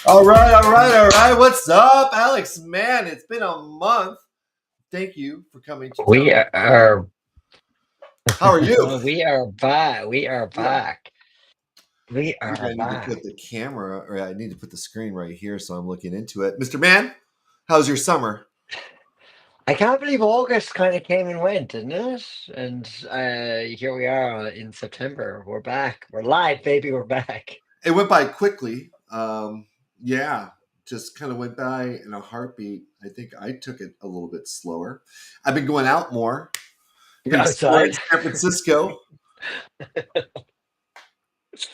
All right, all right, all right. What's up, Alex? Man, it's been a month. Thank you for coming to town. We are How are you? we are back. We are Yeah. back. We Maybe are I need to put back. the camera, or I need to put the screen right here so I'm looking into it. Mr. Man, how's your summer? I can't believe August kind of came and went, didn't it? And here we are in September. We're back. We're live, baby. We're back. It went by quickly. Yeah, just kind of went by in a heartbeat. I think I took it a little bit slower. I've been going out more. You're Been exploring outside. San Francisco.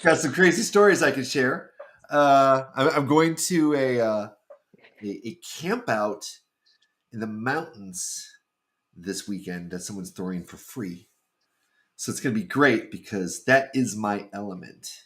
Got some crazy stories I can share. I'm going to a camp out in the mountains this weekend that someone's throwing for free. So it's going to be great because that is my element.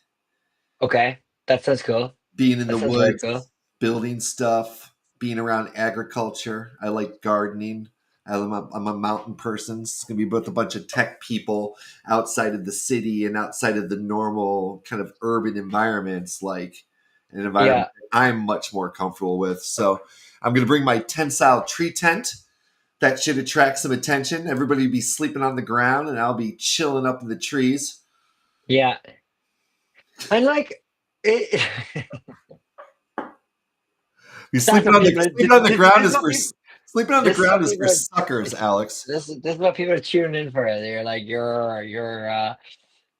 Okay, that sounds cool. Being in That the sounds very woods, cool. building stuff, being around agriculture. I like gardening. I'm a mountain person. It's going to be both a bunch of tech people outside of the city and outside of the normal kind of urban environments, like an environment Yeah, I'm much more comfortable with. So I'm going to bring my tensile tree tent. That should attract some attention. Everybody be sleeping on the ground, and I'll be chilling up in the trees. yeah. And like, it, Be that's sleeping what on the people. sleeping on the ground This is is what for people. sleeping on the This is ground what is for people. suckers, Alex. This is what people are tuning in for. They're like your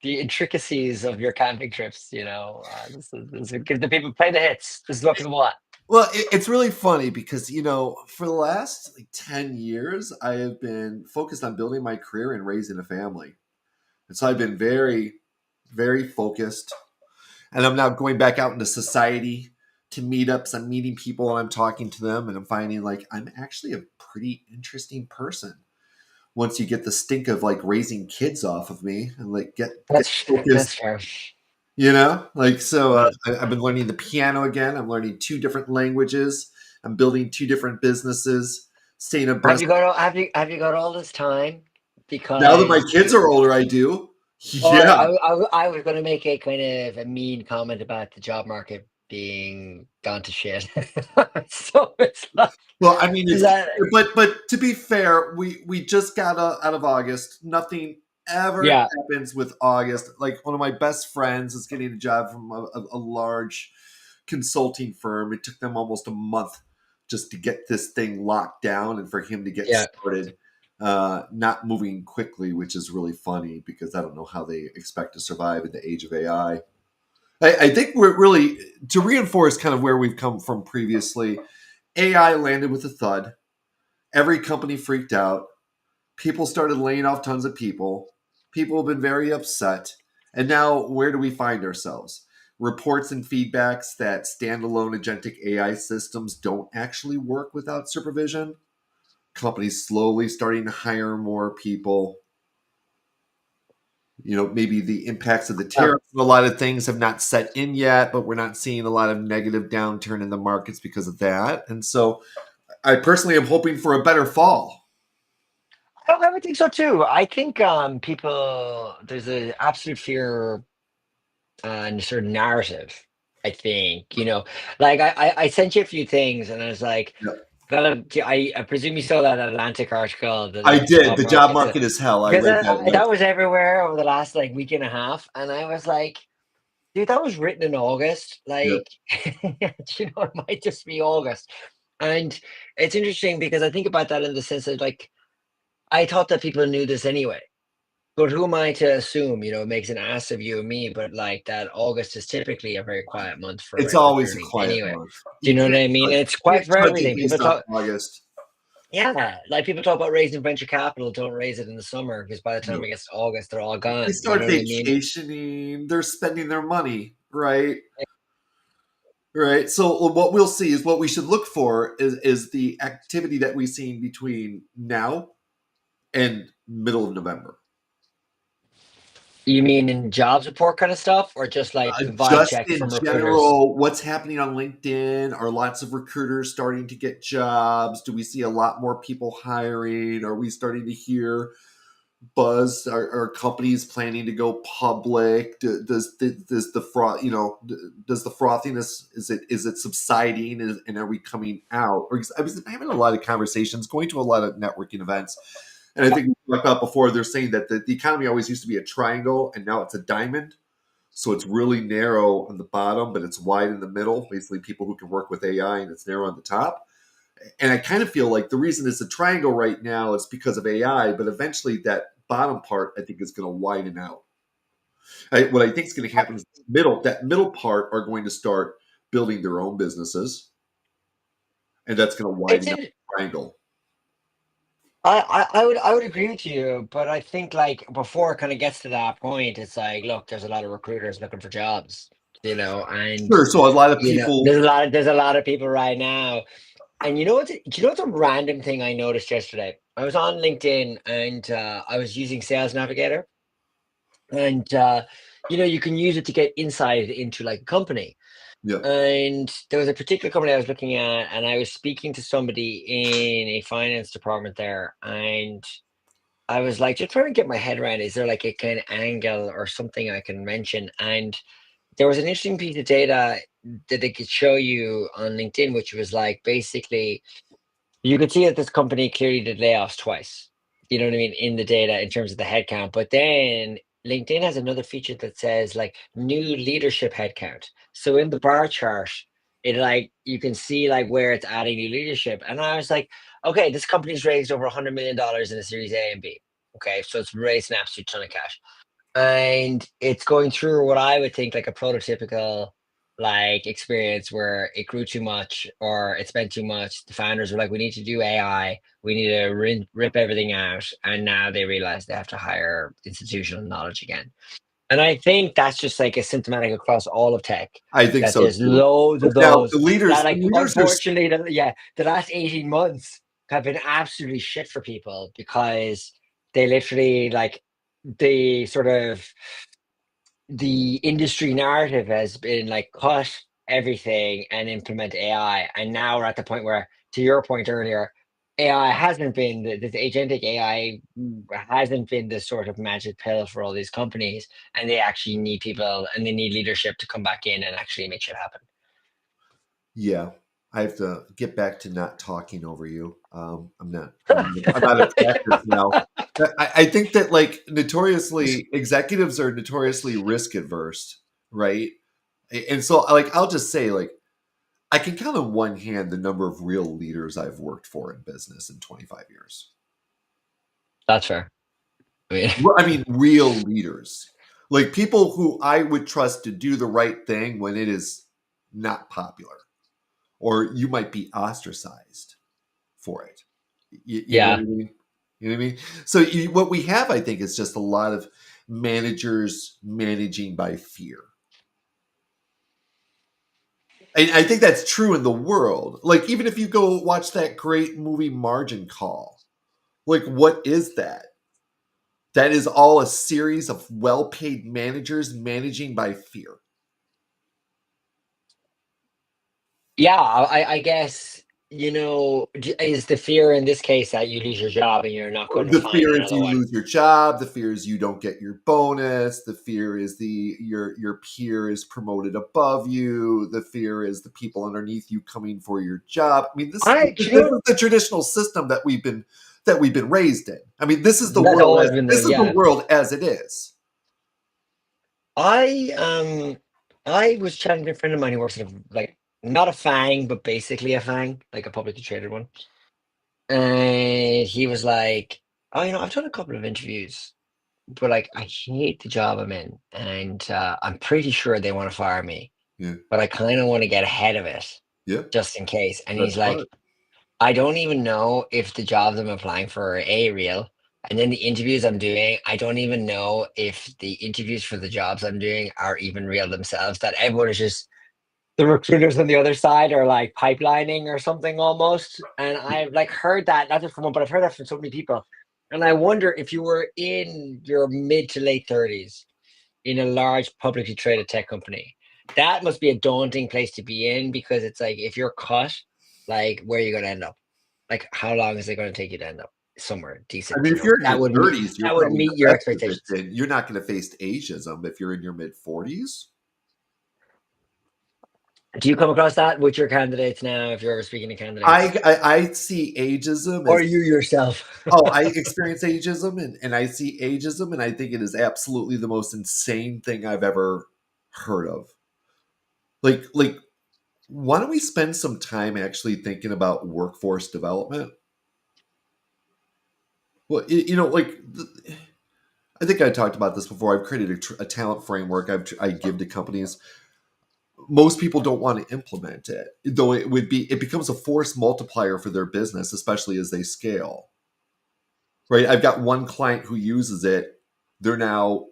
the intricacies of your camping trips. This is give the people play the hits. This is what people want. Well, it's really funny because for the last like 10 years, I have been focused on building my career and raising a family, and so I've been very, very focused. And I'm now going back out into society to meetups. I'm meeting people and I'm talking to them, and I'm finding like I'm actually a pretty interesting person once you get the stink of like raising kids off of me and like get That's focused. fair. Like so. Yeah. I've been learning the piano again. I'm learning two different languages. I'm building two different businesses. Staying abreast. Have you got all this time? Now that my Because kids are older, I do. oh, Yeah. I was going to make a kind of a mean comment about the job market being gone to shit. So it's like Well, I mean, it's that. but to be fair, we just got out of August. Nothing ever Yeah, happens with August. Like one of my best friends is getting a job from a large consulting firm. It took them almost a month just to get this thing locked down and for him to get yeah. started. Not moving quickly, which is really funny because I don't know how they expect to survive in the age of AI. I think we're really to reinforce kind of where we've come from previously. AI landed with a thud. Every company freaked out. People started laying off tons of people. People have been very upset. And now, where do we find ourselves? Reports and feedbacks that standalone agentic AI systems don't actually work without supervision. Companies slowly starting to hire more people. Maybe the impacts of the Well, tariffs, a lot of things have not set in yet, but we're not seeing a lot of negative downturn in the markets because of that. And so I personally am hoping for a better fall. I would think so too. I think people there's an absolute fear and sort of narrative. I think like I sent you a few things, and I was like, Yeah. I presume you saw that Atlantic article, I the did. job The job market, market is hell. I because read that. Yes. that was everywhere over the last like week and a half, and I was like, dude, that was written in August. Yep. Like, it might just be August, and it's interesting because I think about that in the sense that like I thought that people knew this anyway. But who am I to assume, it makes an ass of you and me, but like that August is typically a very quiet month for It's rent always a returning quiet anyway. month. Do you know what I mean? It's quiet You for can't judge it everything. People based on talk, August. yeah, like people talk about raising venture capital, don't raise it in the summer because by the time No. it gets to August, they're all They gone. You start know what I mean? vacationing. They're spending their money, right? Right. So what we'll see is what we should look for is the activity that we've seen between now and middle of November. You mean in jobs report kind of stuff, or just like vibe Just check in from recruiters? general, what's happening on LinkedIn? Are lots of recruiters starting to get jobs? Do we see a lot more people hiring? Are we starting to hear buzz? Are companies planning to go public? Does the froth, does the frothiness, is it subsiding, and are we coming out? Or I was having a lot of conversations, going to a lot of networking events, and I think we talked about before. They're saying that the economy always used to be a triangle, and now it's a diamond. So it's really narrow on the bottom, but it's wide in the middle. Basically, people who can work with AI, and it's narrow on the top. And I kind of feel like the reason it's a triangle right now is because of AI, but eventually that bottom part I think is going to widen out. What I think is going to happen is that middle part are going to start building their own businesses, and that's going to It's widen out in, the triangle. I would agree with you, but I think like before it kind of gets to that point, it's like, look, there's a lot of recruiters looking for jobs, and Sure. So a lot of people, there's a lot of people right now. And do you know what's a random thing I noticed yesterday? I was on LinkedIn and I was using Sales Navigator, and you can use it to get insight into like a company. yeah, And there was a particular company I was looking at, and I was speaking to somebody in a finance department there, and I was like just trying to get my head around, is there like a kind of angle or something I can mention? And there was an interesting piece of data that they could show you on LinkedIn, which was like basically you could see that this company clearly did layoffs twice. You know what I mean? In the data in terms of the headcount. But then LinkedIn has another feature that says like new leadership headcount. So in the bar chart, it like you can see like where it's adding new leadership. And I was like, okay, this company's raised over $100 million in a series A and B. Okay, so it's raised an absolute ton of cash, and it's going through what I would think like a prototypical like experience where it grew too much or it spent too much. The founders were like, we need to do AI, we need to rip everything out, and now they realize they have to hire institutional knowledge again. And I think that's just like a symptomatic across all of tech, I think that so there's too. loads But of now the those that leaders, the like leaders are unfortunately the last 18 months have been absolutely shit for people because they literally like the sort of the industry narrative has been like cut everything and implement AI. And now we're at the point where, to your point earlier, AI hasn't been this agentic AI hasn't been this sort of magic pill for all these companies, and they actually need people and they need leadership to come back in and actually make shit happen. Yeah, I have to get back to not talking over you. I'm out of practice now. I think that like notoriously executives are notoriously risk adverse, right? And so like I'll just say like I can count on one hand the number of real leaders I've worked for in business in 25 years. That's fair. I mean, I mean, real leaders, like people who I would trust to do the right thing when it is not popular, or you might be ostracized for it. You know what yeah. I mean? You know what I mean? So what we have, I think, is just a lot of managers managing by fear. And I think that's true in the world. Like, even if you go watch that great movie Margin Call, like, what is that? That is all a series of well paid managers managing by fear. Yeah, I guess, is the fear in this case that you lose your job and you're not going to The find fear is another you one? lose your job. The fear is you don't get your bonus. The fear is your peer is promoted above you. The fear is the people underneath you coming for your job. I mean, Do this you know is what? the traditional system that we've been raised in. I mean, That's always been this the, is the yeah. world as it is. I I was chatting to a friend of mine who works at like not a FANG, but basically a FANG, like a publicly traded one. And he was like, "Oh, I've done a couple of interviews, but like I hate the job I'm in, and I'm pretty sure they want to fire me, Yeah, but I kind of want to get ahead of it yeah, just in case." And that's he's like, smart. I don't even know if the jobs I'm applying for are real. And then the interviews I'm doing, I don't even know if the interviews for the jobs I'm doing are even real themselves. That everyone is just the recruiters on the other side are like pipelining or something almost. And I've like heard that, not just from one, but I've heard that from so many people. And I wonder if you were in your mid to late 30s in a large publicly traded tech company, that must be a daunting place to be in because it's like if you're cut, like where are you going to end up? Like how long is it going to take you to end up somewhere I decent? mean, You if know you're in your that would meet 30s, you're that would probably in meet the your best expectations. position. You're not going to face ageism if you're in your mid 40s. Do you come across that with your candidates now? If you're ever speaking to candidates, I see ageism or as you yourself? oh, I experience ageism and I see ageism and I think it is absolutely the most insane thing I've ever heard of. Like why don't we spend some time actually thinking about workforce development? Well, I think I talked about this before. I've created a talent framework I give to companies. Most people don't want to implement it, though it becomes a force multiplier for their business, especially as they scale. Right? I've got one client who uses it. They're now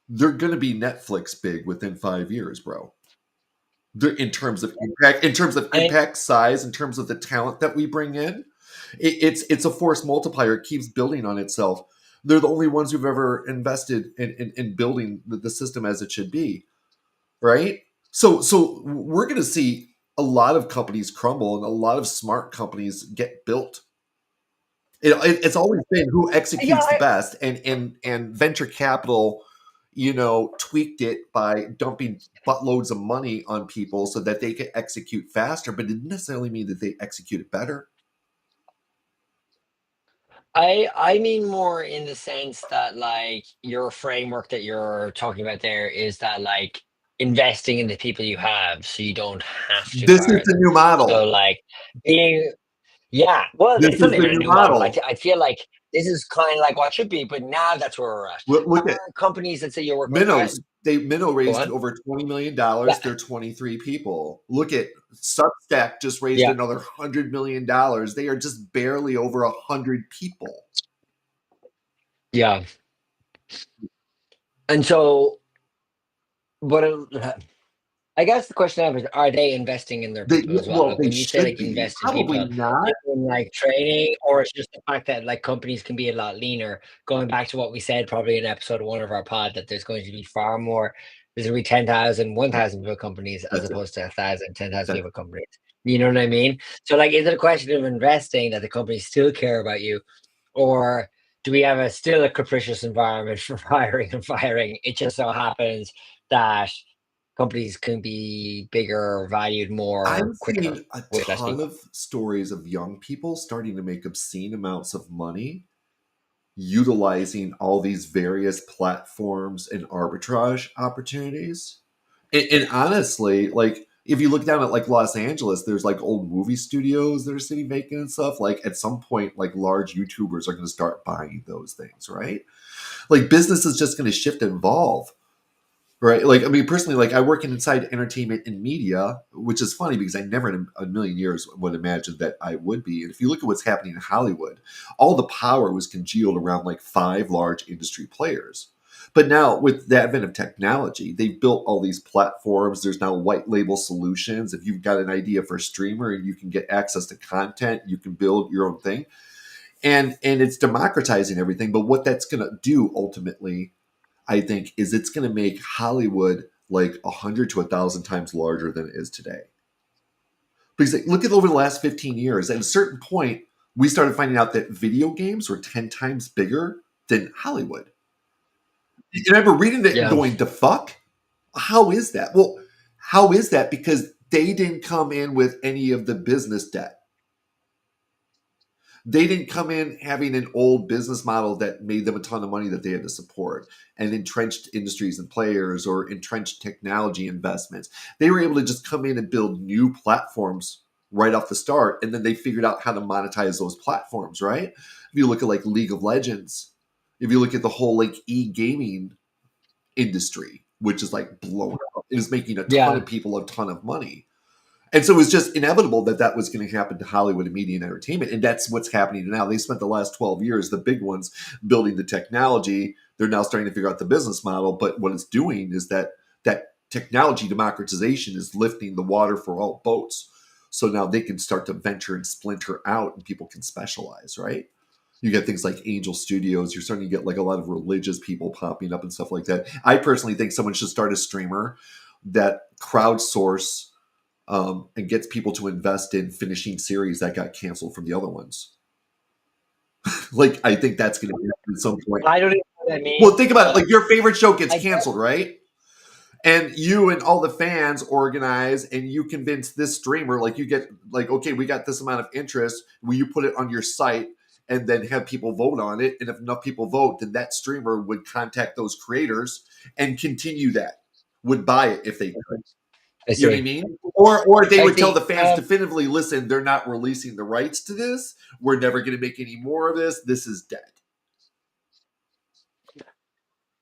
they're going to be Netflix big within 5 years, bro. In terms of I impact, size, in terms of the talent that we bring in, it's a force multiplier. It keeps building on itself. They're the only ones who've ever invested in building the system as it should be, right? So we're going to see a lot of companies crumble and a lot of smart companies get built. It's always been who yeah, executes the best, and venture capital, tweaked it by dumping buttloads of money on people so that they could execute faster, but it didn't necessarily mean that they executed better. I mean more in the sense that like your framework that you're talking about there is that like investing in the people you have so you don't have to This is fire the them. new So model. like being yeah, well, This it's is not the even a new new model. model. I feel like this is kind of like what should be, but now that's where we're at. Look at Companies that say you're working with, Minnows. Minnow go raised on. over $20 million. Yeah, They're 23 people. Look at Substack just raised yeah, another $100 million. They are just barely over 100 people. yeah. And so, but I guess the question I have is, are they investing in their people as well? Like They when you say should like be. invest in Probably people, not. you mean like training, or it's just the fact that like companies can be a lot leaner. Going back to what we said probably in episode one of our pod, that there's going to be far more, there's going to be 10,000, 1,000 people companies as That's it. opposed to 1,000, 10,000 That's people companies. You know what I mean? So like, is it a question of investing that the companies still care about you, or do we have still a capricious environment for hiring and firing? It just so happens that companies can be bigger, valued more I'm quicker seeing a with less ton people. of stories of young people starting to make obscene amounts of money utilizing all these various platforms and arbitrage opportunities. And honestly, like if you look down at like Los Angeles, there's like old movie studios that are sitting vacant and stuff. Like at some point, like large YouTubers are going to start buying those things, right? Like business is just going to shift and evolve. Right. Like, I mean, personally, like I work inside entertainment and media, which is funny because I never in a million years would imagine that I would be. And if you look at what's happening in Hollywood, all the power was congealed around like five large industry players. But now, with the advent of technology, they've built all these platforms. There's now white label solutions. If you've got an idea for a streamer and you can get access to content, you can build your own thing. And it's democratizing everything. But what that's going to do ultimately, I think, is it's going to make Hollywood like 100 to 1,000 times larger than it is today. Because like, look at over the last 15 years. At a certain point, we started finding out that video games were 10 times bigger than Hollywood. You remember reading that and Yeah. going, the fuck? How is that? Well, how is that? Because they didn't come in with any of the business debt. They didn't come in having an old business model that made them a ton of money that they had to support and entrenched industries and players or entrenched technology investments. They were able to just come in and build new platforms right off the start. And then they figured out how to monetize those platforms, right? If you look at like League of Legends, if you look at the whole like e-gaming industry, which is like blowing up, it is making a ton Yeah. of people a ton of money. And so it was just inevitable that that was going to happen to Hollywood and media and entertainment. And that's what's happening now. They spent the last 12 years, the big ones, building the technology. They're now starting to figure out the business model. But what it's doing is that technology democratization is lifting the water for all boats. So now they can start to venture and splinter out, and people can specialize, right? You get things like Angel Studios. You're starting to get like a lot of religious people popping up and stuff like that. I personally think someone should start a streamer that crowdsource and gets people to invest in finishing series that got canceled from the other ones. Like, I think that's going to be at some point. I don't even know what that Well, means, think about it. but Like, your favorite show gets I guess, canceled, right? And you and all the fans organize and you convince this streamer, like, you get, like, okay, we got this amount of interest. Will you put it on your site and then have people vote on it? And if enough people vote, then that streamer would contact those creators and continue that, would buy it if they could. I You know what I see. mean? Or they I would tell the see. fans definitively, listen, they're not releasing the rights to this. We're never going to make any more of this. This is dead.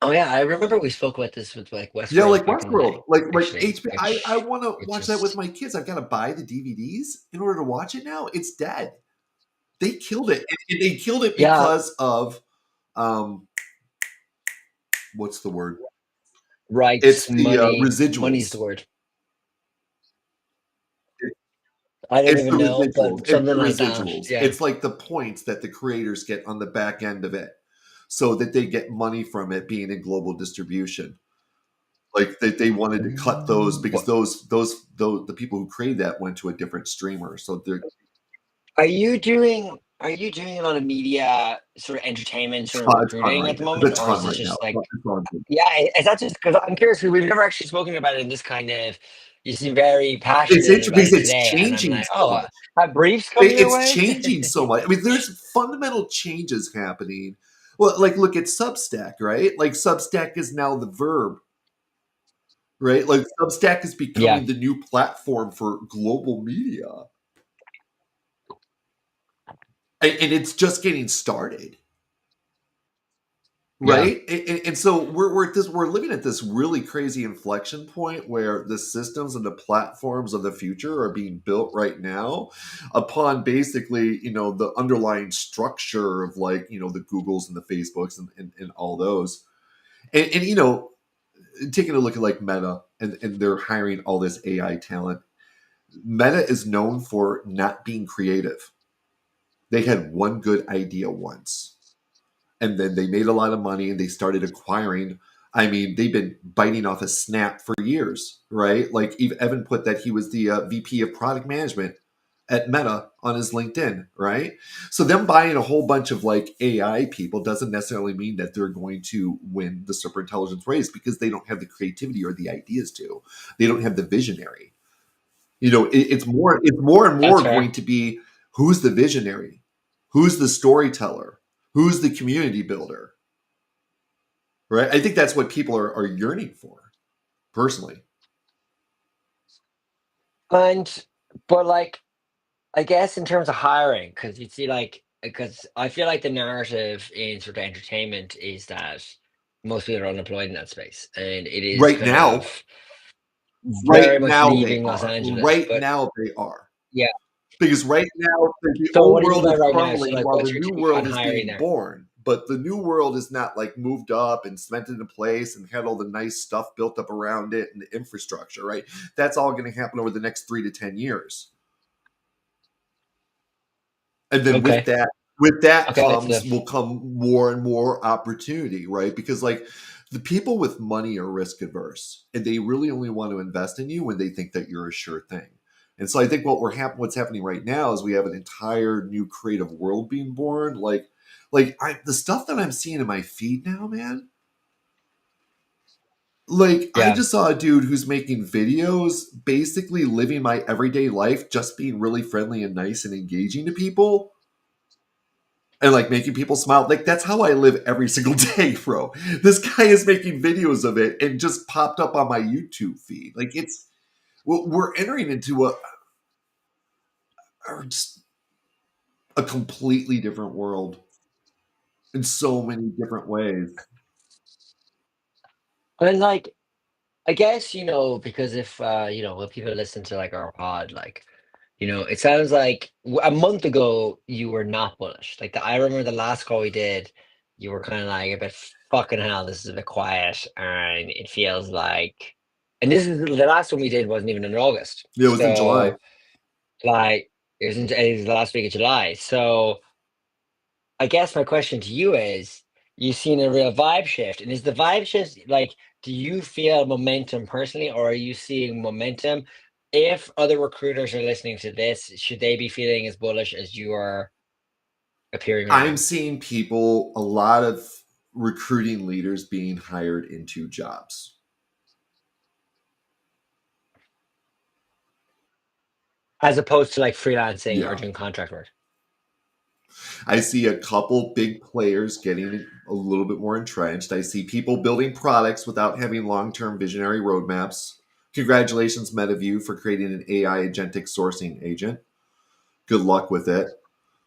Oh yeah, I remember we spoke about this with like Yeah, Westworld like back in the Westworld, day, like actually, HBO. I which want to it watch that with just my kids. I've got to buy the DVDs in order to watch it now. It's dead. They killed it. And they killed it yeah, because of um, what's the word? rights, It's the money's the residuals. word. I don't It's the even know, residuals. but It's something the like that. residuals. Yeah. It's like the points that the creators get on the back end of it, so that they get money from it being in global distribution. Like they wanted to cut those because What those the people who created that went to a different streamer. So they're are you doing? Are you doing a lot of media, sort of entertainment, sort of a ton recruiting right at the now. moment, It's a or ton is it right now. just like, It's on. yeah, is that just because I'm curious? Because we've never actually spoken about it in this kind of. You seem very It's passionate interesting about because it it's today, and I'm changing like, so oh, much. have briefs come your It's way? changing so much. I mean, there's fundamental changes happening. Well, like look at Substack, right? Like Substack is now the verb, right? Like Substack is Yeah, becoming the new platform for global media, and it's just getting started. yeah. Right, and so we're at this we're living at this really crazy inflection point where the systems and the platforms of the future are being built right now upon basically the underlying structure of like the Googles and the Facebooks and all those and taking a look at like Meta and they're hiring all this AI talent. Meta is known for not being creative. They had one good idea once and then they made a lot of money and they started acquiring. I mean, they've been biting off a snap for years, right? Like Evan put that he was the VP of product management at Meta on his LinkedIn, right? So them buying a whole bunch of like AI people doesn't necessarily mean that they're going to win the super intelligence race because they don't have the creativity or the ideas to. They don't have the visionary. It's more and That's more fair. going to be who's the visionary, who's the storyteller, who's the community builder, right? I think that's what people are yearning for, personally. And but like, I guess in terms of hiring, because you see, like, because I feel like the narrative in sort of entertainment is that most people are unemployed in that space, and it is Right kind now, of right very much now they leaving Los are. Angeles. Right But now they are. yeah, Because right now the so old what do you mean world by is right now? So crumbling like, while what's the your new take on world is hiring being there? born. But the new world is not like moved up and cemented in place and had all the nice stuff built up around it and the infrastructure, right? That's all going to happen over the next 3 to 10 years. And then with Okay, that okay, that's comes enough. will come more and more opportunity, right? Because like the people with money are risk adverse and they really only want to invest in you when they think that you're a sure thing. And so I think what's happening right now is we have an entire new creative world being born. The stuff that I'm seeing in my feed now, man. Like I Yeah, just saw a dude who's making videos, basically living my everyday life, just being really friendly and nice and engaging to people and like making people smile. Like that's how I live every single day, bro. This guy is making videos of it and just popped up on my YouTube feed. Like we're entering into just a completely different world in so many different ways. and like, I guess because if when people listen to like our pod, like, it sounds like a month ago you were not bullish. Like I remember the last call we did, you were kind of like a bit fucking hell. This is a bit quiet, and it feels like And this is the last one we did wasn't even in August. Yeah, it was in July. So like it was the last week of July. So I guess my question to you is, you've seen a real vibe shift, and is the vibe shift like, do you feel momentum personally, or are you seeing momentum? If other recruiters are listening to this, should they be feeling as bullish as you are appearing right I'm now? seeing people, a lot of recruiting leaders being hired into jobs. As opposed to like freelancing or Yeah. doing contract work. I see a couple big players getting a little bit more entrenched. I see people building products without having long term visionary roadmaps. Congratulations, MetaView, for creating an AI agentic sourcing agent. Good luck with it.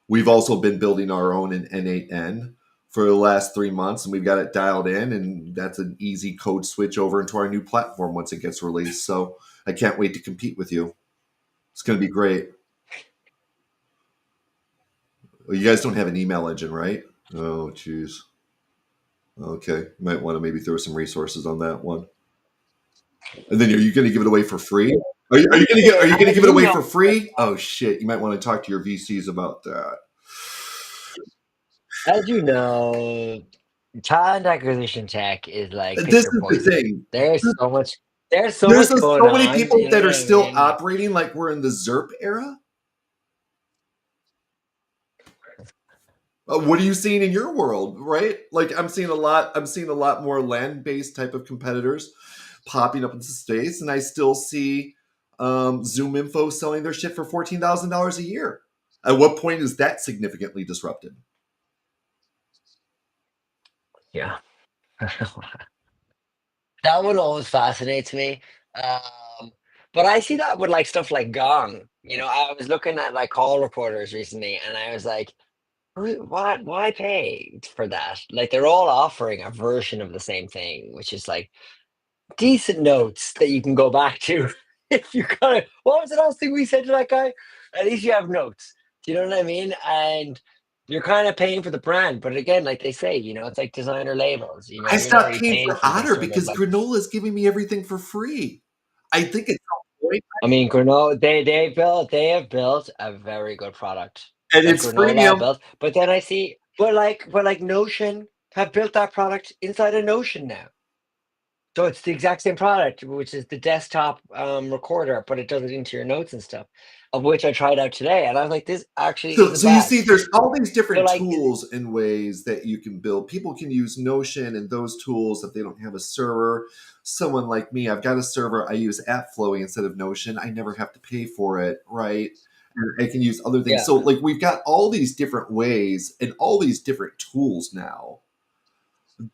We've also been building our own in N8N for the last 3 months, and we've got it dialed in, and that's an easy code switch over into our new platform once it gets released. So I can't wait to compete with you. It's going to be great. Well, you guys don't have an email engine, right? Oh, jeez. Okay, you might want to maybe throw some resources on that one. And then are you going to give it away for free? Are you going to get? Are you going to As give it you away know, for free? Oh shit! You might want to talk to your VCs about that. as you know, talent acquisition tech is like pick This your is the poison. thing. There's so much, there's so There's much so going many on. people You know that what are I still mean? Like, operating like we're in the ZERP era. What are you seeing in your world, right? Like I'm seeing a lot. I'm seeing a lot more land-based type of competitors popping up in the space, and I still see Zoom Info selling their shit for $14,000 a year. At what point is that significantly disrupted? yeah. That one always fascinates me. But I see that with like stuff like Gong. You know, I was looking at like call reporters recently, and I was like, What? Why pay for that? Like they're all offering a version of the same thing, which is like decent notes that you can go back to if you kind of. What was the last thing we said to that guy? At least you have notes. Do you know what I mean? And you're kind of paying for the brand, but again, like they say, you know, it's like designer labels. You know, I you're not stopped really paying paying for for this Otter sort of because like. granola is giving me everything for free. I think it's point, I mean, granola. They have built a very good product and that it's granola freemium. built. But then I see, but like Notion have built that product inside of Notion now. So it's the exact same product, which is the desktop recorder, but it does it into your notes and stuff, of which I tried out today, and I was like, this actually So, isn't so you bad. see, there's all these So different like, tools and ways that you can build. People can use Notion and those tools if they don't have a server. Someone like me, I've got a server. I use AppFlow instead of Notion. I never have to pay for it, right? And I can use other things. yeah, So, like, we've got all these different ways and all these different tools now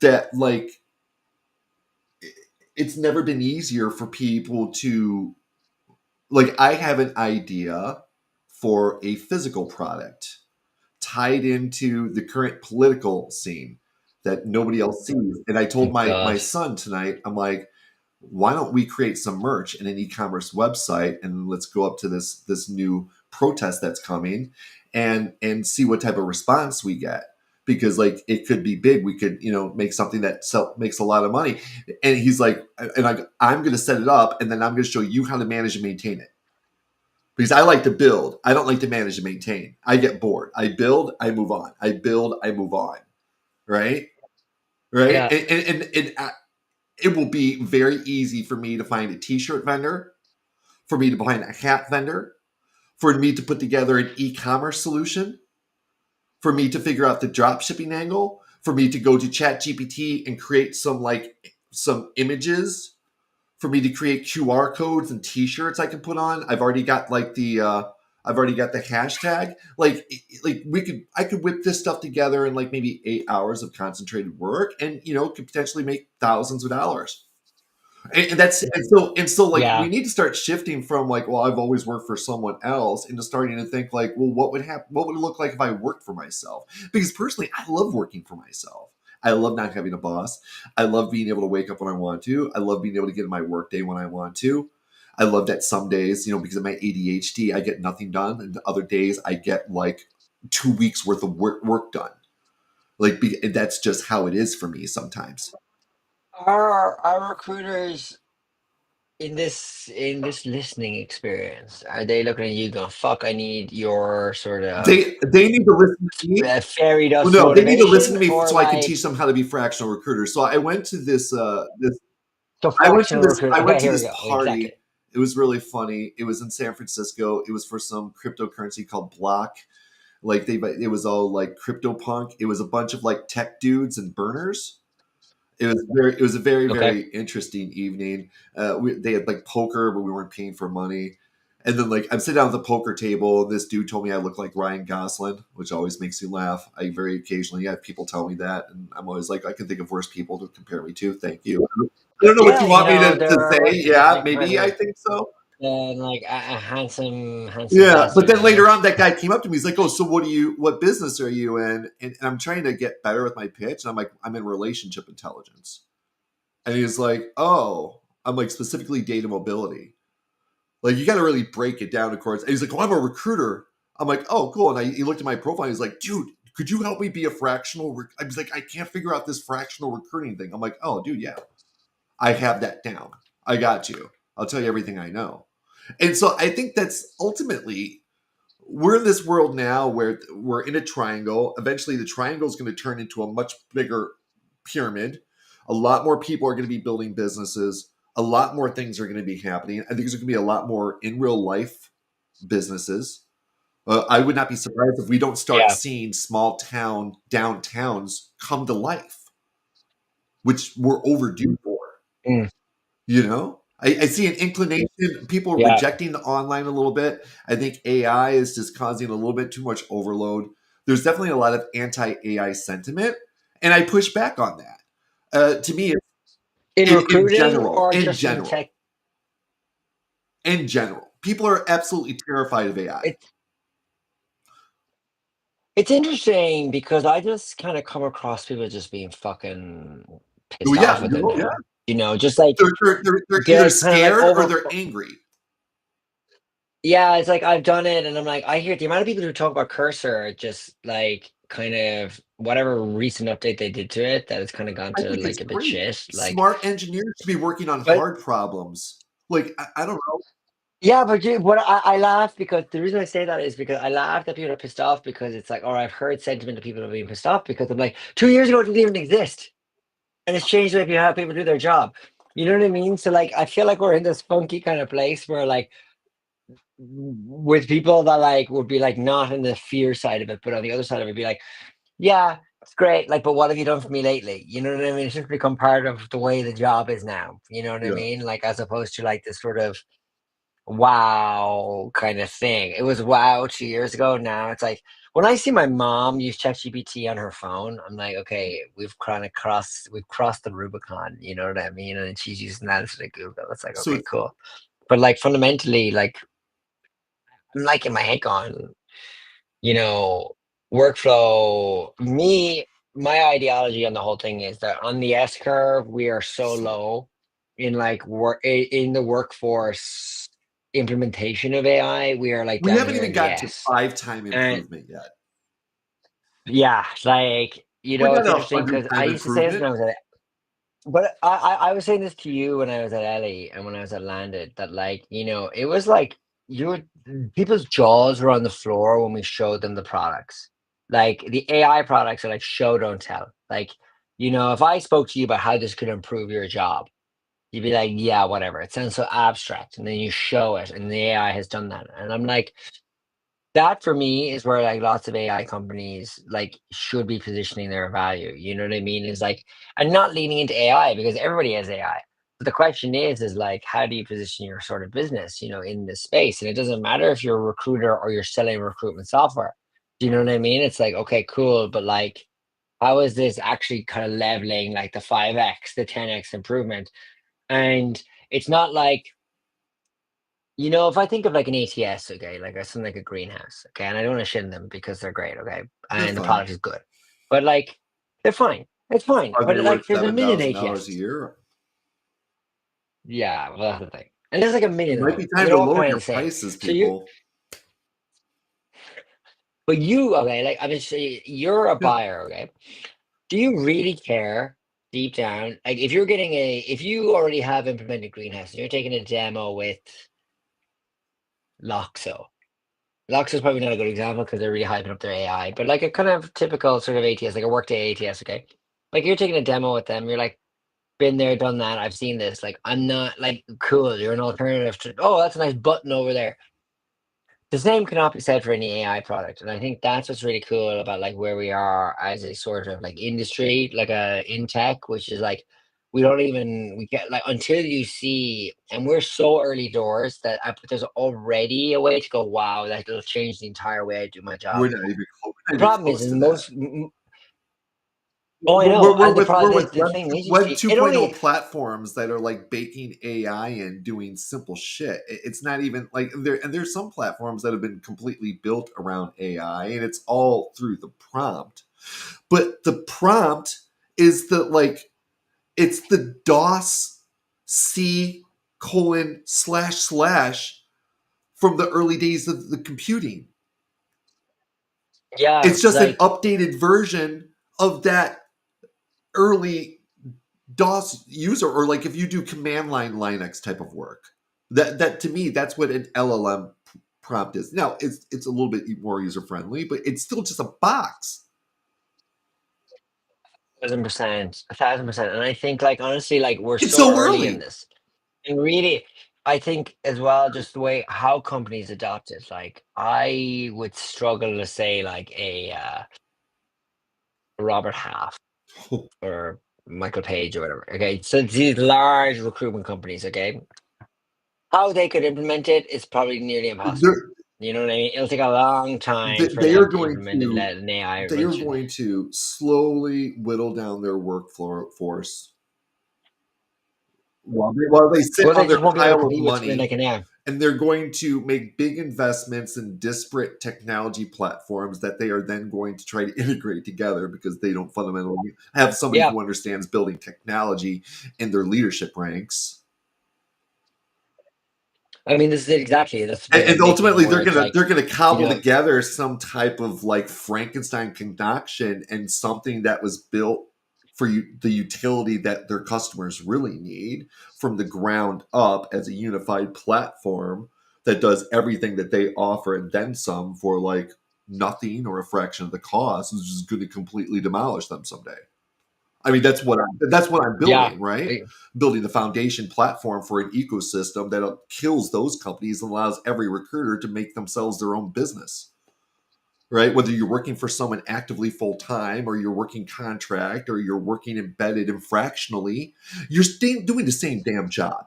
that, like, it's never been easier for people to, like, I have an idea for a physical product tied into the current political scene that nobody else sees. And I told thank my God. son tonight, I'm like, why don't we create some merch and an e-commerce website, and let's go up to this new protest that's coming and see what type of response we get, because like it could be big. We could make something that makes a lot of money. And he's like, and I'm going to set it up, and then I'm going to show you how to manage and maintain it, because I like to build. I don't like to manage and maintain. I get bored. I build, I move on. I build, I move on. Right? Right? Yeah, And it will be very easy for me to find a t-shirt vendor, for me to find a hat vendor, for me to put together an e-commerce solution, for me to figure out the drop shipping angle, for me to go to Chat GPT and create some images, for me to create QR codes and T-shirts I can put on. I've already got the hashtag. Like I could whip this stuff together in like maybe 8 hours of concentrated work, and could potentially make thousands of dollars. And that's and so like we yeah, need to start shifting from like, well, I've always worked for someone else, into starting to think like, well, what would it look like if I worked for myself? Because personally, I love working for myself. I love not having a boss. I love being able to wake up when I want to. I love being able to get in my work day when I want to. I love that some days, because of my ADHD, I get nothing done, and other days I get like 2 weeks worth of work done. And that's just how it is for me sometimes. our recruiters in this listening experience, are they looking at you going, "Fuck, I need your sort of They need to listen to me. fairy Well, dust no, they need to listen motivation," to me or so I can like teach them how to be fractional recruiters. So I went to this so I went to fractional this recruiter? I went Okay, to here we this go. Exactly. party. It was really funny. It was in San Francisco. It was for some cryptocurrency called Block. Like it was all like crypto punk. It was a bunch of like tech dudes and burners. It was a very Okay. very interesting evening. They had like poker, but we weren't paying for money. And then like I'm sitting down at the poker table, and this dude told me I look like Ryan Gosling, which always makes me laugh. I very occasionally have people tell me that, and I'm always like, I can think of worse people to compare me to. Thank you. I don't know what Yeah, you want me there to are say. worse people to Yeah, be compared maybe I to think so. than like a handsome Yeah, but bastard, then you know? later on, that guy came up to me. He's like, "Oh, so what business are you in?" And I'm trying to get better with my pitch, and I'm like, "I'm in relationship intelligence." And he's like, "Oh," I'm like, specifically data mobility. Like, you got to really break it down, of course. And he's like, "Oh, I'm a recruiter." I'm like, "Oh, cool." And he looked at my profile. He's like, "Dude, could you help me be a fractional?" I was like, "I can't figure out this fractional recruiting thing." I'm like, "Oh, dude, yeah, I have that down. I got you. I'll tell you everything I know." And so I think that's ultimately we're in this world now where we're in a triangle. Eventually, the triangle is going to turn into a much bigger pyramid. A lot more people are going to be building businesses. A lot more things are going to be happening. I think there's going to be a lot more in real life businesses. I would not be surprised if we don't start Yeah. seeing small town downtowns come to life, which we're overdue for. Mm, You know, I see an inclination. People are yeah. rejecting the online a little bit. I think AI is just causing a little bit too much overload. There's definitely a lot of anti AI sentiment, and I push back on that. To me, In in recruiting general, or just in tech, people are absolutely terrified of AI. it's it's interesting because I just kind of come across people just being fucking Well, pissed yeah, off with it no, yeah. now. Just like They're they're either like kind of like scared or over. they're angry. Yeah, it's like I've done it, and I'm like, I hear the amount of people who talk about Cursor, just like kind of whatever recent update they did to it, that it's kind of gone I to think it's like a bit great. shit. Like, Smart engineers should be working on but hard problems. Like I don't know. yeah, but what I laugh because the reason I say that is because I laugh that people are pissed off because it's like, I've heard sentiment of people are being pissed off because I'm like, 2 years ago it didn't even exist, and it's changed the way how people do their job. You know what I mean? So like, I feel like we're in this funky kind of place where like with people that like would be like not in the fear side of it, but on the other side of it, be like, yeah, it's great. Like, but what have you done for me lately? You know what I mean? It's just become part of the way the job is now. You know what I Yeah. mean? Like, as opposed to like this sort of wow kind of thing. It was wow 2 years ago. Now it's like when I see my mom use ChatGPT on her phone, I'm like, okay, we've crossed the Rubicon. You know what I mean? And she's using that instead of Google. It's like, So okay, cool. But like fundamentally, like I'm like in my head going, you know, workflow. My ideology on the whole thing is that on the S curve, we are so low in like in the workforce implementation of AI. We are like we down haven't here even in the gotten to S. 5 time And improvement yet. yeah, like, We're not it's a interesting hundred because I time used to say this when improvement. I was at but I was saying this to you when I was at Ellie and when I was at Landed that like, it was like you people's jaws were on the floor when we showed them the products. Like the AI products are like show don't tell. Like, if I spoke to you about how this could improve your job, you'd be like, yeah, whatever. It sounds so abstract. And then you show it and the AI has done that. And I'm like, that for me is where like lots of AI companies like should be positioning their value. You know what I mean? Is like and not leaning into AI because everybody has AI. But the question is like how do you position your sort of business, in this space? And it doesn't matter if you're a recruiter or you're selling recruitment software. Do you know what I mean? It's like, okay, cool, but like how is this actually kind of leveling like the 5x, the 10x improvement? And it's not like if I think of like an ATS, okay, like something like a greenhouse, okay, and I don't want to shit on them because they're great, okay, They're and the fine. product is good, but like they're fine, it's fine, Are but they like worth there's a million $7,000 a ATSs. year? Yeah, well, that's the thing, and there's like a It million of might them, be and time they're to all lower kind of your the same. prices, So you, people. okay, like I mean, so you're a Yeah. buyer, okay? Do you really care deep down, like if you already have implemented greenhouse and you're taking a demo with Loxo. Loxo is probably not a good example because they're really hyping up their AI, but like a kind of typical sort of ATS, like a workday ATS, okay? Like you're taking a demo with them, you're like, been there, done that, I've seen this. Like, I'm not like cool, you're an alternative to, oh, that's a nice button over there. The same cannot be said for any AI product. And I think that's what's really cool about like where we are as a sort of like industry, like in tech, which is like we get like until you see, and we're so early doors that there's already a way to go, wow, that'll change the entire way I do my job. We're The not even problem is close to in that. oh, I know. And We're with the thing is, Web it 2.0 only, platforms that are like baking AI and doing simple shit. It's not even like there's some platforms that have been completely built around AI, and it's all through the prompt. But the prompt is it's the DOS C colon slash slash from the early days of the computing. yeah, It's just an like, updated version of that early DOS user, or like if you do command line Linux type of work. That to me, that's what an LLM prompt is. Now it's a little bit more user friendly, but it's still just a box. 1,000%, 1,000%. And I think, like, honestly, like, we're It's so so early in early. this. And really, I think as well, just the way how companies adopt it, like, I would struggle to say, like, Robert Half or Michael Page or whatever. Okay. So these large recruitment companies, okay, how they could implement it is probably nearly impossible. They're, You know what I mean? It'll take a long time for they are them to going implement it, to let an AI they run are through them. going to slowly whittle down their workforce while they sit Well, they on their just won't be able to pile of compete with something like money, an AI. and they're going to make big investments in disparate technology platforms that they are then going to try to integrate together because they don't fundamentally have somebody Yeah. who understands building technology in their leadership ranks. I mean, this is it exactly. That's the And, point and I'm making, ultimately where it's like, they're gonna you cobble know, together some type of like Frankenstein concoction and something that was built for the utility that their customers really need from the ground up as a unified platform that does everything that they offer and then some for like nothing or a fraction of the cost, is just going to completely demolish them someday. I mean, that's what I'm yeah. building, right? I- Building the foundation platform for an ecosystem that kills those companies and allows every recruiter to make themselves their own business, right? Whether you're working for someone actively full time, or you're working contract, or you're working embedded and fractionally, you're doing the same damn job.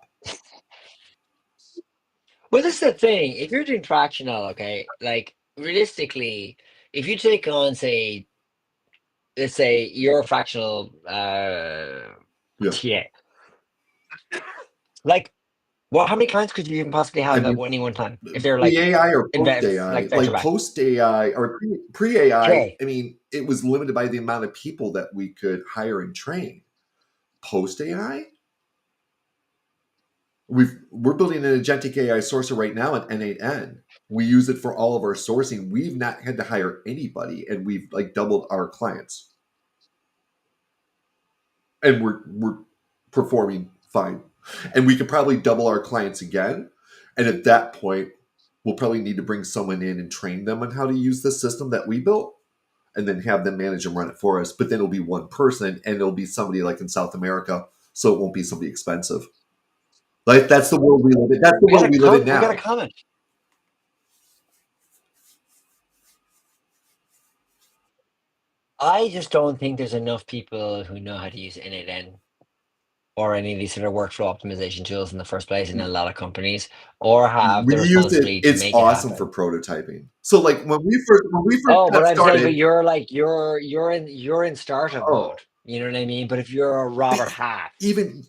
Well, this is the thing. If you're doing fractional, okay, like realistically, if you take on, say, let's say you're a fractional Yeah, TA, like, well, how many clients could you even possibly I have at mean, any one time if they're pre like AI or post invest AI, like venture like back? post AI or pre AI. Sure. I mean, it was limited by the amount of people that we could hire and train. Post AI, we're building an agentic AI sourcer right now at N8N. We use it for all of our sourcing. We've not had to hire anybody, and we've like doubled our clients, and we're performing fine. And we could probably double our clients again. And at that point, we'll probably need to bring someone in and train them on how to use the system that we built, and then have them manage and run it for us. But then it'll be one person, and it'll be somebody like in South America, so it won't be somebody expensive. Like that's the world we live in. That's the world we live in We got a now. comment. I just don't think there's enough people who know how to use N8N or any of these sort of workflow optimization tools in the first place in a lot of companies, or have We the use it. responsibility to It's make it awesome for happen. prototyping. So like when we first Oh, but got I'm saying, but started, you're like you're in startup oh, mode. You know what I mean? But if you're a Robert Half, even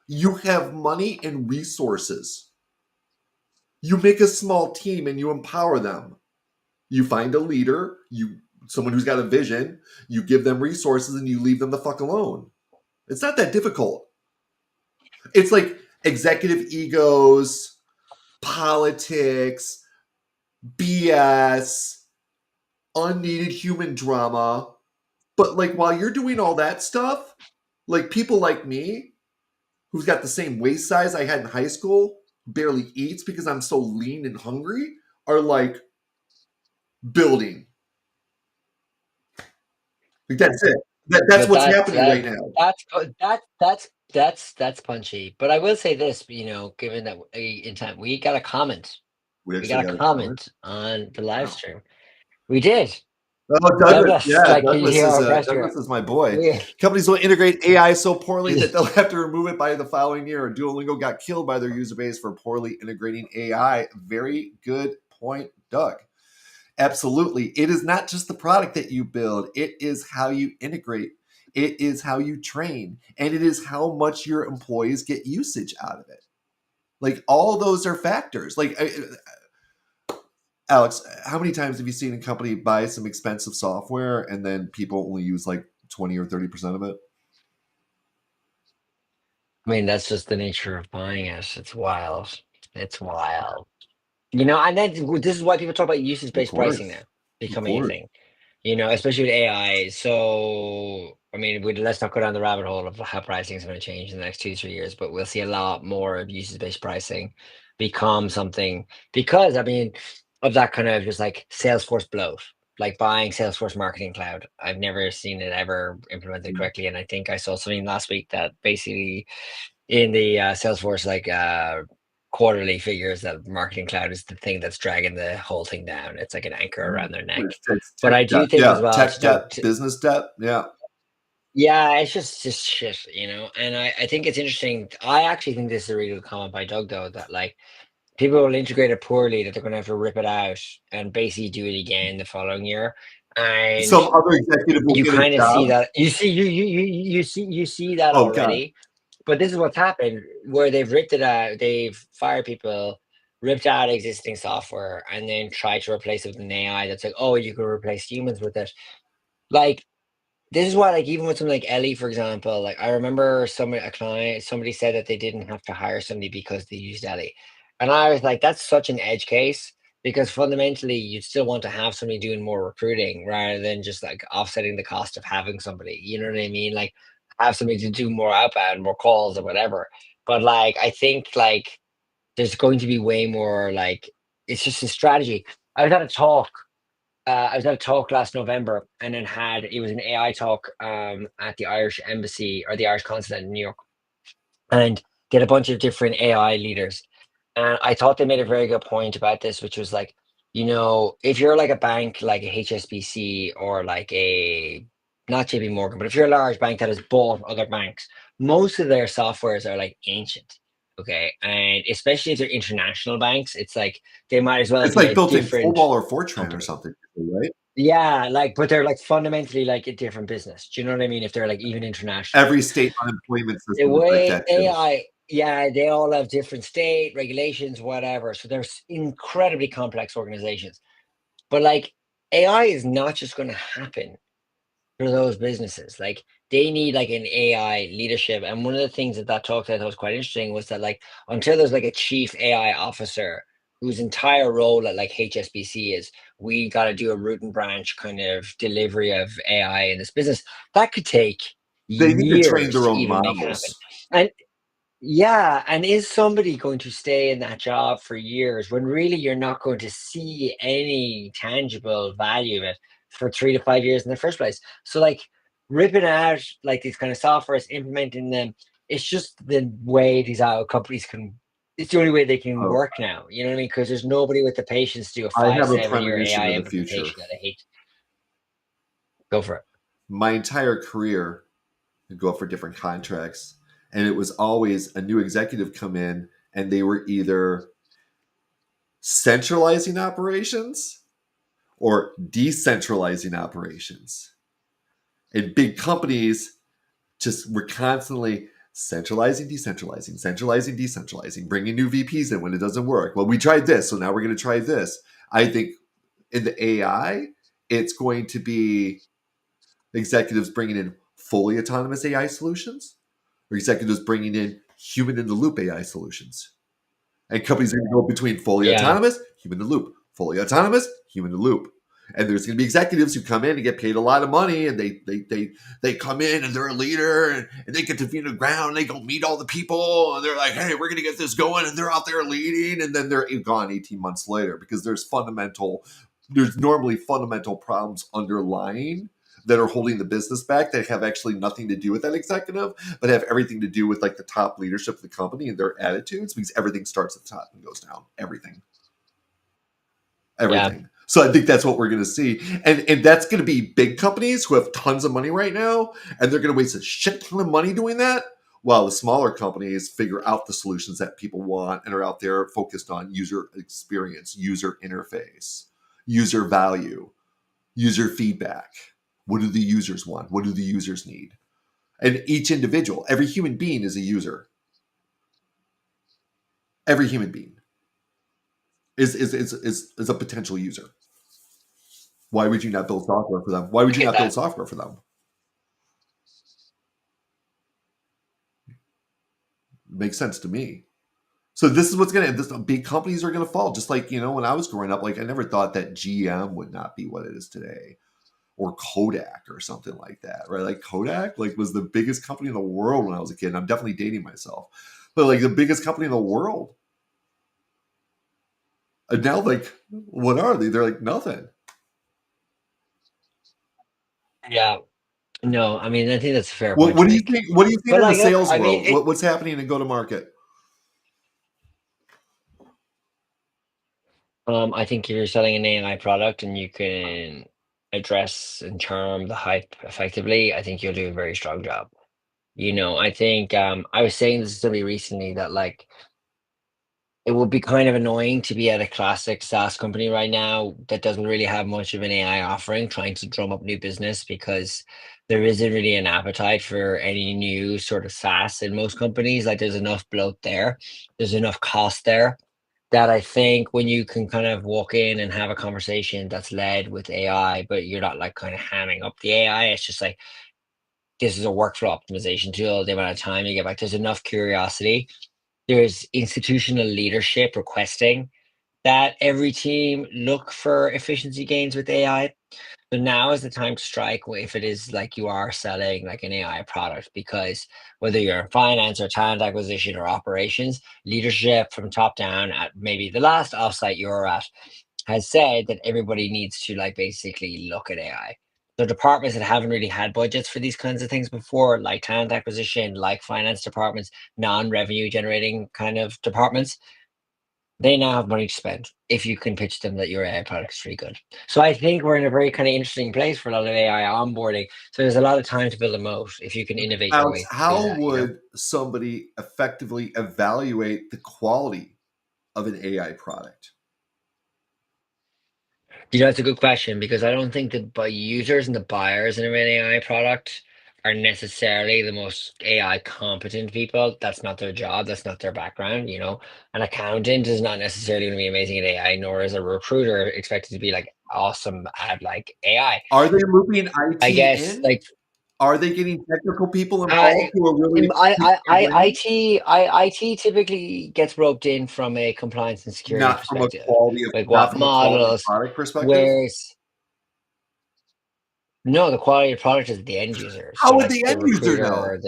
you have money and resources. You make a small team and you empower them. You find a leader, you someone who's got a vision, you give them resources and you leave them the fuck alone. It's not that difficult. It's like executive egos, politics, BS, unneeded human drama, But like while you're doing all that stuff, like people like me who's got the same waist size I had in high school, barely eats because I'm so lean and hungry, are like building. Like that's it. That's But what's happening right now. that's punchy. But I will say this, given that in time we got a comment, We we got actually a got a comment. comment on the live Wow. stream. We did. Oh, Douglas. Douglas, Yeah, like, can you hear our Douglas restaurant? is my boy. We, Companies will integrate AI so poorly that they'll have to remove it by the following year. Duolingo got killed by their user base for poorly integrating AI. Very good point, Doug. Absolutely. It is not just the product that you build, it is how you integrate, it is how you train, and it is how much your employees get usage out of it. Like all those are factors. Alex, how many times have you seen a company buy some expensive software and then people only use like 20 or 30% of it? I mean, that's just the nature of buying it. It's wild. It's wild. And then this is why people talk about Of usage-based pricing course. now Of becoming a course. thing. Especially with AI. So, I mean, let's not go down the rabbit hole of how pricing is going to change in the next 2, 3 years, but we'll see a lot more of usage-based pricing become something because, I mean, of that kind of just like Salesforce bloat, like buying Salesforce Marketing Cloud. I've never seen it ever implemented correctly. And I think I saw something last week that basically in the Salesforce quarterly figures that Marketing Cloud is the thing that's dragging the whole thing down. It's like an anchor around their neck. It's But tech I debt. do think as Yeah. well, Tech debt, business debt. Yeah. yeah, it's just shit, And I think it's interesting. I actually think this is a really good comment by Doug, though, that like people will integrate it poorly, that they're going to have to rip it out and basically do it again the following year. And Some other executive will you get a kind of see job. that. You see that Oh, God. already. But this is what's happened where they've ripped it out, they've fired people, ripped out existing software, and then tried to replace it with an AI that's like, oh, you can replace humans with it. Like, this is why, like, even with something like Ellie, for example, like I remember somebody said that they didn't have to hire somebody because they used Ellie. And I was like, that's such an edge case because fundamentally you'd still want to have somebody doing more recruiting rather than just like offsetting the cost of having somebody. You know what I mean? Like have somebody to do more outbound, more calls or whatever. But like I think like there's going to be way more like it's just a strategy. I was at a talk I was at a talk last November and then it was an AI talk at the Irish Embassy or the Irish Consulate in New York. And they had a bunch of different AI leaders. And I thought they made a very good point about this, which was like, if you're like a bank like a HSBC or like not JP Morgan, but if you're a large bank that has bought other banks, most of their softwares are like ancient. Okay. And especially if they're international banks, it's like they might as well It's be like a built in different COBOL or Fortran or company. something, right? Yeah, but they're like fundamentally like a different business. Do you know what I mean? If they're like even international. Every state unemployment The system is like way that too. AI, yeah, they all have different state regulations, whatever. So there's incredibly complex organizations. But like AI is not just going to happen for those businesses. Like they need like an AI leadership. And one of the things that talk that I thought was quite interesting was that like until there's like a chief AI officer whose entire role at like HSBC is we got to do a root and branch kind of delivery of AI in this business, that could take They need to train years their to own even make happen. models. And yeah, and is somebody going to stay in that job for years when really you're not going to see any tangible value of it for 3 to 5 years in the first place? So like ripping out like these kind of softwares, implementing them, it's just the way these companies can. It's the only way they can Oh, work now. You know what I mean? Because there's nobody with the patience to do a I five, have a 7 year premonition AI of the future. implementation that I hate. Go for it. My entire career, I'd go for different contracts, and it was always a new executive come in, and they were either centralizing operations or decentralizing operations. And big companies just were constantly centralizing, decentralizing, centralizing, decentralizing, bringing new VPs in when it doesn't work. Well, we tried this, so now we're going to try this. I think in the AI, it's going to be executives bringing in fully autonomous AI solutions or executives bringing in human in the loop AI solutions. And companies are going to go between fully Yeah. autonomous, human in the loop, fully autonomous, human in the loop. And there's going to be executives who come in and get paid a lot of money, and they come in and they're a leader, and they get to feet on the ground, and they go meet all the people, and they're like, hey, we're going to get this going, and they're out there leading, and then they're gone 18 months later because there's normally fundamental problems underlying that are holding the business back that have actually nothing to do with that executive, but have everything to do with like the top leadership of the company and their attitudes, because everything starts at the top and goes down. Yeah, Everything. So I think that's what we're going to see, and that's going to be big companies who have tons of money right now, and they're going to waste a shit ton of money doing that, while the smaller companies figure out the solutions that people want and are out there focused on user experience, user interface, user value, user feedback. What do the users want? What do the users need? And each individual, every human being is a user. Every human being is a potential user. Why would you not build software for them? Why would I you get not build that. software for them? It makes sense to me. So this is what's gonna. This big companies are gonna fall. Just like when I was growing up, like I never thought that GM would not be what it is today, or Kodak or something like that, right? Like Kodak, like was the biggest company in the world when I was a kid. And I'm definitely dating myself, but like the biggest company in the world, and now like what are they? They're like nothing. Yeah. No, I mean, I think that's a fair What, point what to do you make. think? What do you think But in the like, look, sales I mean, world? What's happening in go to market? I think if you're selling an AI product and you can address and charm the hype effectively, I think you'll do a very strong job. I think I was saying this to somebody recently that like it would be kind of annoying to be at a classic SaaS company right now that doesn't really have much of an AI offering, trying to drum up new business because there isn't really an appetite for any new sort of SaaS in most companies. Like there's enough bloat there, there's enough cost there that I think when you can kind of walk in and have a conversation that's led with AI, but you're not like kind of hamming up the AI, it's just like this is a workflow optimization tool. The amount of time you get back, there's enough curiosity. There's institutional leadership requesting that every team look for efficiency gains with AI. So now is the time to strike if it is like you are selling like an AI product, because whether you're in finance or talent acquisition or operations, leadership from top down at maybe the last offsite you're at has said that everybody needs to like basically look at AI. So departments that haven't really had budgets for these kinds of things before, like talent acquisition, like finance departments, non-revenue generating kind of departments, they now have money to spend if you can pitch them that your AI product is really good. So I think we're in a very kind of interesting place for a lot of AI onboarding. So there's a lot of time to build a moat if you can innovate your Alex, way through how that. would somebody effectively evaluate the quality of an AI product? That's a good question because I don't think the users and the buyers in an AI product are necessarily the most AI competent people. That's not their job. That's not their background. An accountant is not necessarily going to be amazing at AI, nor is a recruiter expected to be like awesome at like AI. Are they looping I IT guess in? like Are they getting technical people I involved who are really I bringing, IT typically gets roped in from a compliance and security perspective, like not what from a quality of models, product perspective? where's no, the quality of product is the end user. How So would like the the end user recruiter know? or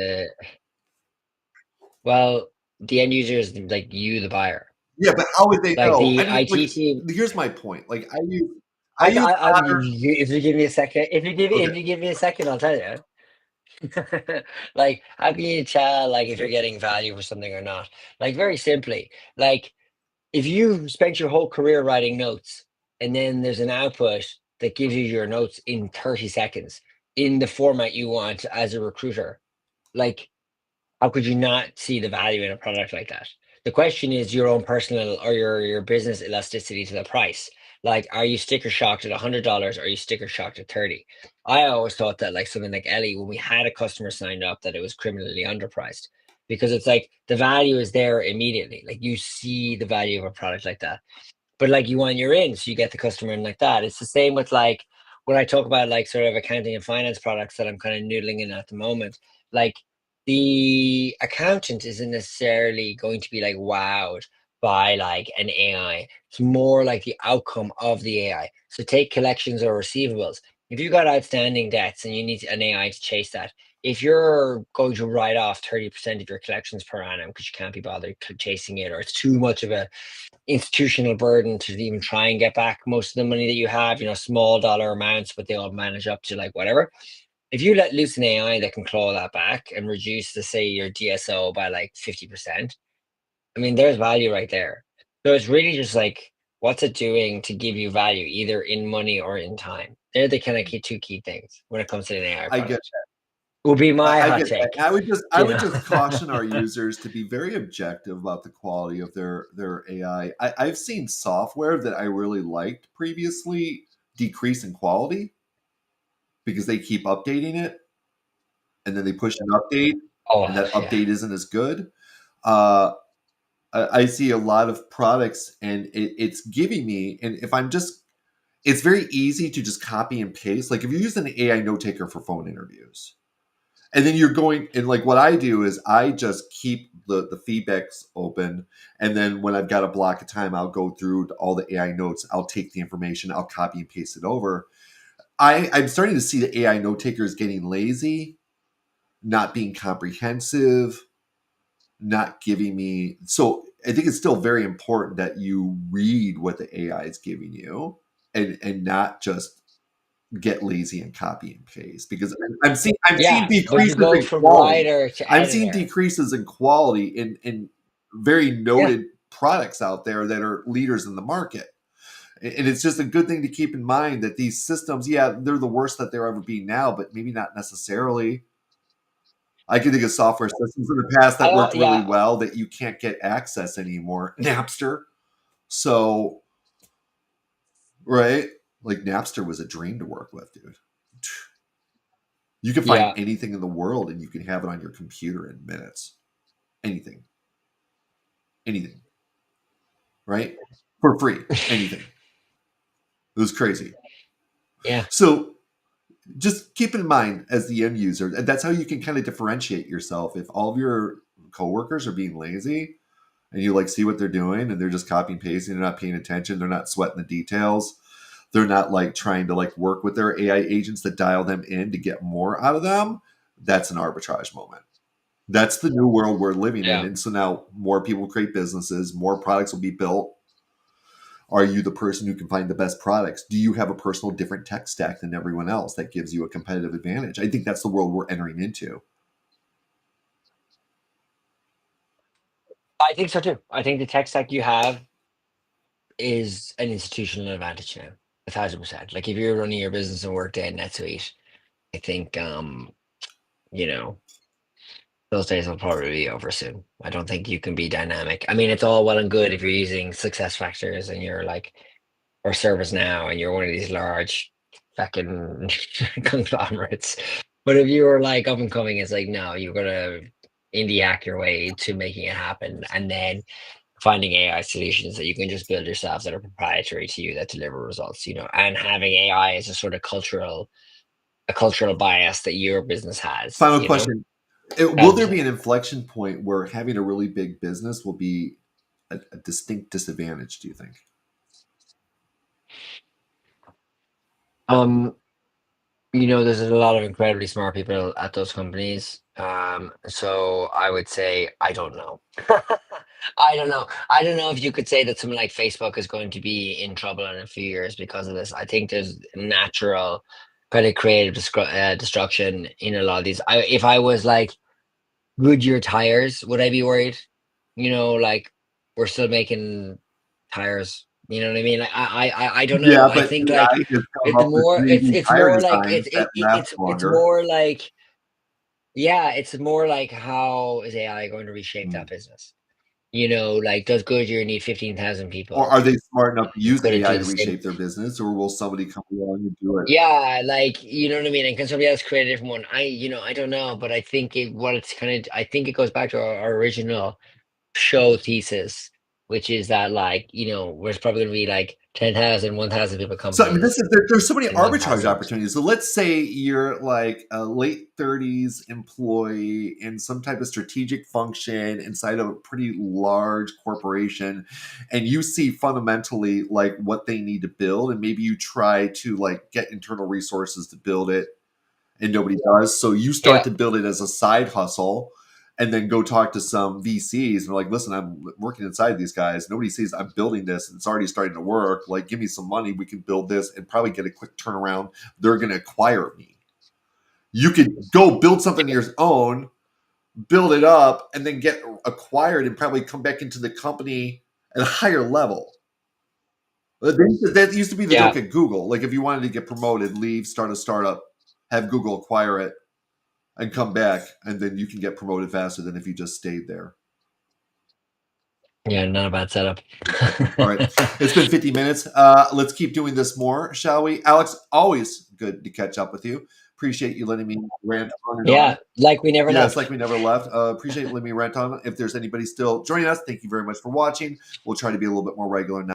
well, the end user is like you, the buyer. Yeah, but how would they Like know? I the mean, like, IT team. here's my point. Like, I use modern. If you give me a second, Okay, if you give me a second, I'll tell you. Like, how can you tell like if you're getting value for something or not? Like very simply, like if you spent your whole career writing notes and then there's an output that gives you your notes in 30 seconds in the format you want as a recruiter, like how could you not see the value in a product like that? The question is your own personal or your business elasticity to the price. Like, are you sticker shocked at $100 or are you sticker shocked at 30? I always thought that like something like Ellie, when we had a customer signed up, that it was criminally underpriced because it's like the value is there immediately. Like you see the value of a product like that, but like you want your in, so you get the customer in like that. It's the same with like when I talk about like sort of accounting and finance products that I'm kind of noodling in at the moment. Like the accountant isn't necessarily going to be like wowed by like an AI. It's more like the outcome of the AI. So take collections or receivables. If you got outstanding debts and you need an AI to chase that, if you're going to write off 30% of your collections per annum because you can't be bothered chasing it, or it's too much of a institutional burden to even try and get back most of the money that you have, small dollar amounts, but they all manage up to like whatever. If you let loose an AI that can claw that back and reduce, the say, your DSO by like 50%, I mean, there's value right there. So it's really just like, what's it doing to give you value, either in money or in time? They're the kind of two key things when it comes to an AI I get product. Will be my I hot get that. take. I would just caution our users to be very objective about the quality of their AI. I've seen software that I really liked previously decrease in quality because they keep updating it, and then they push an update, Oh, and that yeah, update isn't as good. Uh, I see a lot of products, and it's giving me. And if I'm just, it's very easy to just copy and paste. Like if you use an AI note taker for phone interviews, and then you're going, and like what I do is I just keep the feedbacks open, and then when I've got a block of time, I'll go through all the AI notes. I'll take the information, I'll copy and paste it over. I'm starting to see the AI note takers getting lazy, not being comprehensive, not giving me. So I think it's still very important that you read what the AI is giving you, and not just get lazy and copy and paste, because I'm seeing yeah. But you decreases go in from quality. writer to I'm seeing editor. decreases in quality in very Yeah, noted products out there that are leaders in the market. And it's just a good thing to keep in mind that these systems, yeah, they're the worst that they're ever been now, but maybe not necessarily. I can think of software systems in the past that worked really yeah. well that you can't get access anymore. Napster. So, right? Like Napster was a dream to work with, dude. You can find Yeah. anything in the world and you can have it on your computer in minutes. Anything. Anything. Right? For free. Anything. It was crazy. Yeah. So just keep in mind as the end user, that's how you can kind of differentiate yourself. If all of your coworkers are being lazy and you like see what they're doing and they're just copying pasting, they're not paying attention, they're not sweating the details, they're not like trying to like work with their AI agents to dial them in to get more out of them, that's an arbitrage moment. That's the new world we're living in. Yeah. And so now more people create businesses, more products will be built. Are you the person who can find the best products? Do you have a personal different tech stack than everyone else that gives you a competitive advantage? I think that's the world we're entering into. I think so too. I think the tech stack you have is an institutional advantage now, 1,000%. Like if you're running your business in Workday and NetSuite, I think you know, those days will probably be over soon. I don't think you can be dynamic. I mean, it's all well and good if you're using success factors and you're like, or ServiceNow and you're one of these large fucking conglomerates. But if you were like up and coming, it's like, no, you're gonna indie hack your way to making it happen, and then finding AI solutions that you can just build yourselves that are proprietary to you that deliver results, and having AI as a sort of a cultural bias that your business has, Final question. Will rather there than be an inflection point where having a really big business will be a distinct disadvantage, do you think? um there's a lot of incredibly smart people at those companies. So I would say I don't know. I don't know. I don't know if you could say that something like Facebook is going to be in trouble in a few years because of this. I think there's natural kind of creative destruction in a lot of these. If I was like Goodyear tires, would I be worried? Like we're still making tires. You know what I mean? Like, I don't know. Yeah, I but think like AI has come it's up with more it's 3D it's tire more like designs that last it's longer. more like, yeah, it's more like, how is AI going to reshape that Hmm. business? Like, does Goodyear need 15,000 Or people? are they smart enough to use Could it AI do to the same? reshape their business, or will somebody come along and do it? Yeah, like, you know what I mean? And can somebody else create a different one? I don't know, but I think I think it goes back to our original show thesis, which is that, like, there's probably gonna be like 10,000, 1,000 people So I mean, companies there's so many in arbitrage 1,000. opportunities. So let's say you're like a late 30s employee in some type of strategic function inside of a pretty large corporation, and you see fundamentally like what they need to build, and maybe you try to like get internal resources to build it, and nobody does. So you start Yeah. to build it as a side hustle and then go talk to some VCs and they're like, listen, I'm working inside these guys. Nobody sees I'm building this and it's already starting to work. Like, give me some money. We can build this and probably get a quick turnaround. They're going to acquire me. You could go build something of your own, build it up, and then get acquired and probably come back into the company at a higher level. That used to be the Yeah. joke at Google. Like, if you wanted to get promoted, leave, start a startup, have Google acquire it, and come back, and then you can get promoted faster than if you just stayed there. Yeah, not a bad setup. All right. It's been 50 minutes. Let's keep doing this more, shall we? Alex, always good to catch up with you. Appreciate you letting me rant on and on. Yeah, like we never Yeah, it's like left. we never left. Appreciate letting me rant on. If there's anybody still joining us, thank you very much for watching. We'll try to be a little bit more regular now.